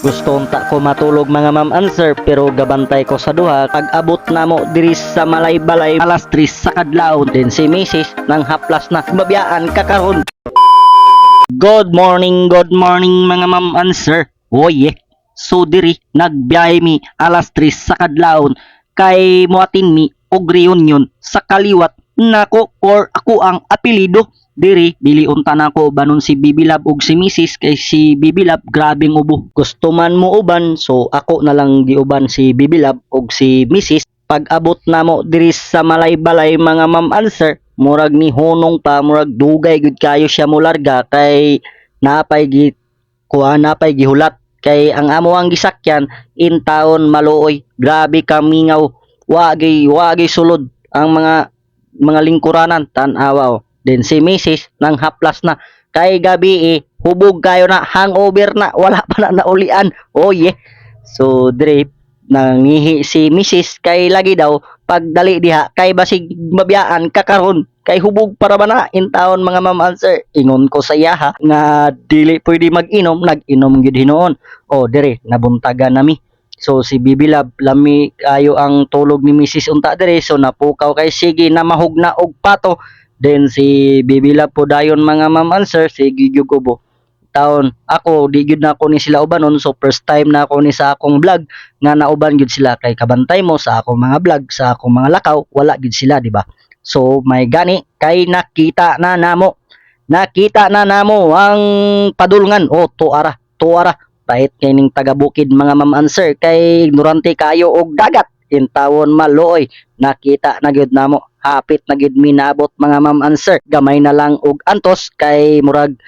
Gusto unta ko matulog mga ma'am and sir, pero gabantay ko sa duha. Pag abot na mo diri sa Malay-Balay alas 3 sa kadlawon, din si Mrs. nang haplas na mabiyaan kakaron. Good morning mga ma'am and sir. Oye, so diri nagbiyahe mi alas 3 sa kadlawon kay muatin mi og reunion sa kaliwat nako or ako ang apelido. Diri, dili unta na ko banon si Bibilab ug si Mrs. kay si Bibilab grabing ubo. Gusto man mo uban, so ako na lang giuban si Bibilab ug si Mrs. Pag abot na mo diri sa Malay-Balay mga ma'am and sir, murag ni hunong pa, murag dugay gud kayo siya mo larga kay napay gihulat kay ang amo ang gisakyan in town Maluoy. Grabe kamingaw, wagi sulod ang mga lingkuranan tan-awa. Then si Mrs. nang haplas na kay gabi hubog kayo na, hangover na, wala pa na naulian. Oh yeah. So dire nangihi si Mrs. kay lagi daw pagdali diha kay basig mabiyaan kakaron kay hubog para ba na in town mga ma'am and sir. Ingon ko sa iya ha nga dili pwede mag-inom, nag-inom gyud hinoon. Oh dire nabuntagan nami. So si Bibilab lami kayo ang tulog ni Mrs. unta dire, so napukaw kay sige na mahugna og pato. Then si Bibilab po dayon mga ma'am and sir, si Gigyug Ubo taon ako di gyud na ako ni sila ubanon, so first time na ako ni sa akong vlog nga nauban gyud sila kay kabantay mo sa akong mga vlog, sa akong mga lakaw wala gyud sila, di ba? So may gani kay nakita na namo ang padulngan. O tuara pahit kay ning taga bukid mga ma'am and sir kay ignorante kayo og dagat in tawon Maluoy. Nakita na gyud namo, hapit na gyud mi naabot mga ma'am and sir. Gamay na lang og antos kay murag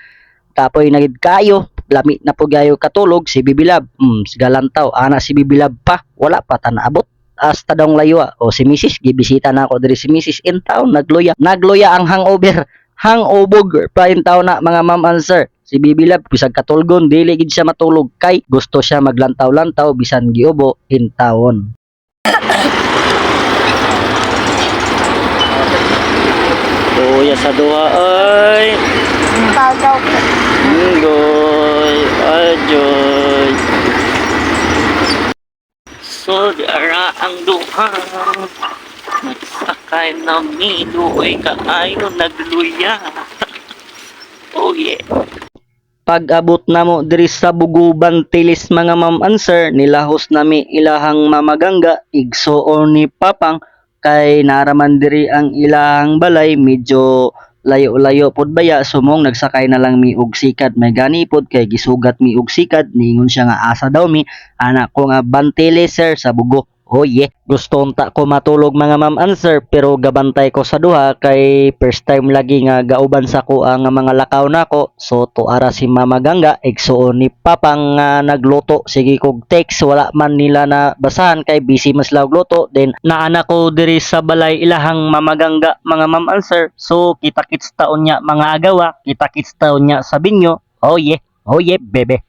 kapoy na gyud kayo, lami na po gayo katulog si Bibilab. Sigalantaw ana si Bibilab pa, wala pa ta naabot hasta dong layo. O si Mrs. gibisita na ako diri si Mrs. in town, nagluya ang hangover pa in town na mga ma'am and sir. Si Bibilab bisag katulgon dili gid siya matulog kay gusto siya maglantaw-lantaw bisan giubo in town. Kuya sa duha ay Pagaw po. Goy, ajoy. So diara ang duha nagsakay na midoy kaayo nagluya. Oh yeah. Pag abot na mo diri sa Buguban Tilis mga ma'am and sir, nilahos nami ilahang mamagangga igsuon ni Papang kay naraman diri ang ilahang balay medyo layo-layo pod baya, sumong nagsakay na lang mi og sikad. May gani pod kay gisugat mi og sikad, ningon siya nga asa daw mi anak ko nga Bantili sir sa Bugo. Oh yeah, gusto unta ko matulog mga ma'am and sir, pero gabantay ko sa duha kay first time lagi nga gauban sa ko ang mga lakaw nako. So tuara si Mama Gangga igsuon ni Papang nga nagluto. Sige kog text wala man nila na basahan kay busy mas law luto. Then naana ko diri sa balay ilahang Mama Gangga mga ma'am and sir. So kita-kits taon nya mga agawa, kita-kits taon nya sa binyo. Oh yeah bebe.